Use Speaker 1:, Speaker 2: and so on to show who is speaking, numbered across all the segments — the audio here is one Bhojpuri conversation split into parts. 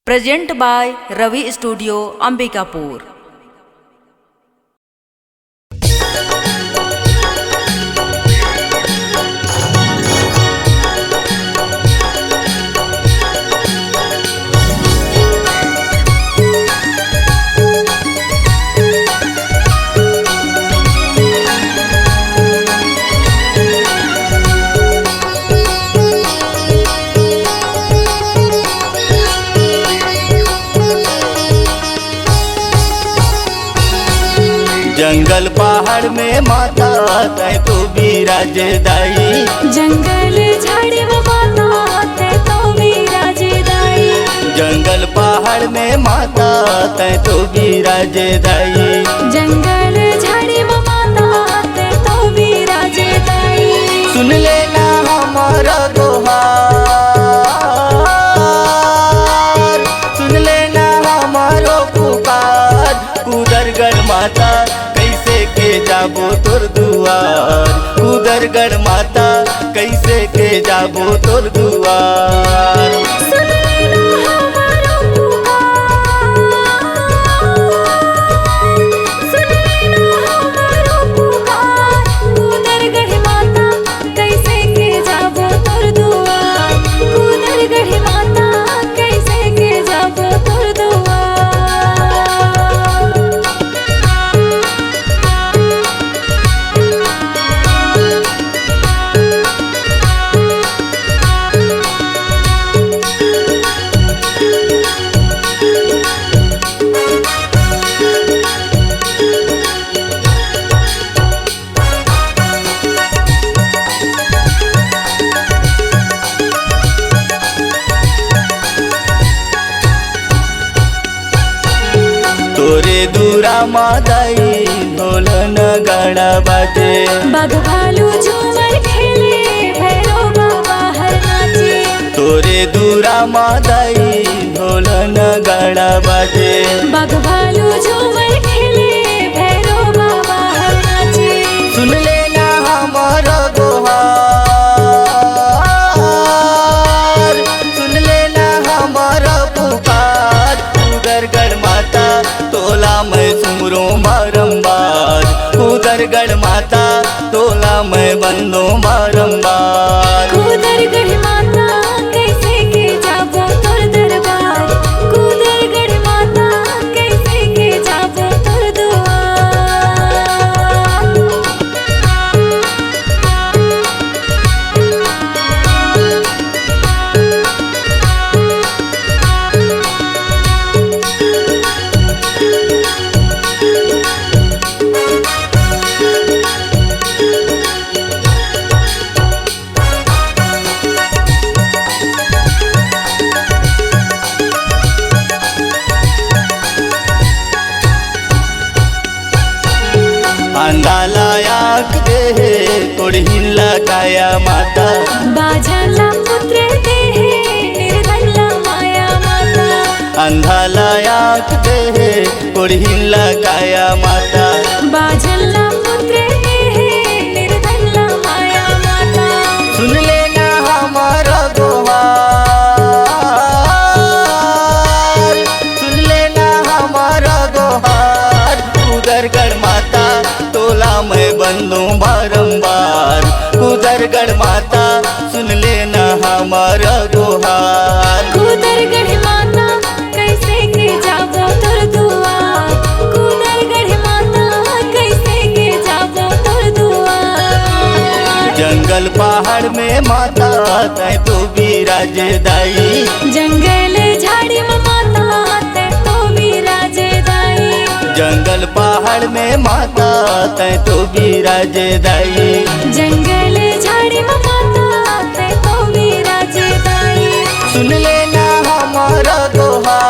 Speaker 1: Present by Ravi studio Ambikapur.
Speaker 2: जंगल पहाड़ में माता तै तो विराज दाई,
Speaker 3: जंगल झाड़ी में माता तै तो विराज दाई,
Speaker 2: जंगल पहाड़ में माता तै तो विराज दाई,
Speaker 3: जंगल झाड़ी में माता तै तो विराज दाई।
Speaker 2: सुन लेना हमारा दोहार, सुन लेना हमारो पुकार, कुदरगढ़ माता कैसे के जाबो तोर दुआर, कुदरगढ़ माता कैसे के जाबो तोर दुआर।
Speaker 3: सुन लेना हमारो पुकार, सुन लेना हमारो पुकार, कुदरगढ़ माता कैसे के जाबो तोर दुआर, कुदरगढ़ माता कैसे के जाबो तोर दुआर।
Speaker 2: तोरे दूरा मादाई ढोल नगाड़ा बाजे,
Speaker 3: बाघ भालू झूमर खेले भैरव बाबा हर नाचे,
Speaker 2: तोरे दूरा मादाई ढोल नगाड़ा बाजे,
Speaker 3: बाघ भालू झूमर खेले भैरव बाबा हर नाचे।
Speaker 2: सुन लेना हमारा दोहार, सुन लेना हमारा पुकार, कुदरगढ़ माता तोला मैं सुमरो बारंबार, कुदरगढ़ माता तोला मैं बंदो बारंबार।
Speaker 3: कुदरगढ़ माता कैसे के जाबो तोर दरबार, कुदरगढ़ माता कैसे के जाबो तोर दुआर।
Speaker 2: अंधाला आँख दे तोड़ही लगाया माता,
Speaker 3: बाझला पुत्र देहे निर्धनला माया माता,
Speaker 2: अंधाला आँख दे तोड़ही लगाया माता,
Speaker 3: बाझला पुत्र देहे निर्धनला माया माता।
Speaker 2: सुन लेना हमारा दोहार, सुन लेना हमारा दोहार, कुदरगढ़ माता तोला मैं बंदो बारंबार, कुदरगढ़ माता सुन लेना हमारा दोहार।
Speaker 3: कुदरगढ़ माता कैसे के जाबो तोर दुआर, कुदरगढ़ माता कैसे के जाबो तोर दुआर।
Speaker 2: जंगल पहाड़ में माता तै तो विराज दाई,
Speaker 3: जंगल झाड़ी में माता तै तो विराज दाई,
Speaker 2: जंगल पहाड़ में माता तै तो विराज दाई,
Speaker 3: जंगल झाड़ी में माता तै तो विराज दाई।
Speaker 2: सुन लेना हमारा दोहार,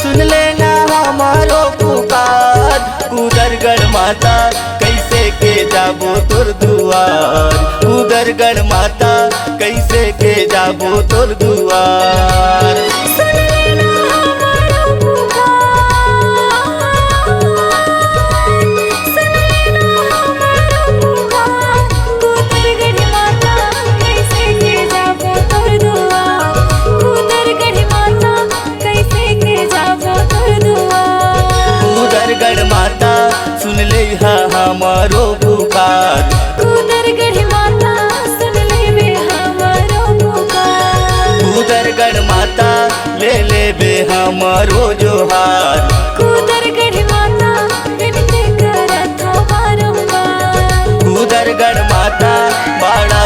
Speaker 2: सुन लेना हमारो पुकार, कुदरगढ़ माता कैसे के जाबो तोर दुआर, कुदरगढ़ माता कैसे के जाबो तोर दुआर।
Speaker 3: सुन लेना हमारो पुकार, सुन लेना हमारो पुकार, कुदरगढ़ माता कैसे के जाबो तोर दुआर।
Speaker 2: हमारो पुकार।
Speaker 3: कुदरगढ़ माता सुन लेवे हमारो पुकार।
Speaker 2: कुदरगढ़ माता ले लेबे हमारो जोहार।
Speaker 3: कुदरगढ़ माता विनती करत हो बारंबार।
Speaker 2: कुदरगढ़ माता बड़ा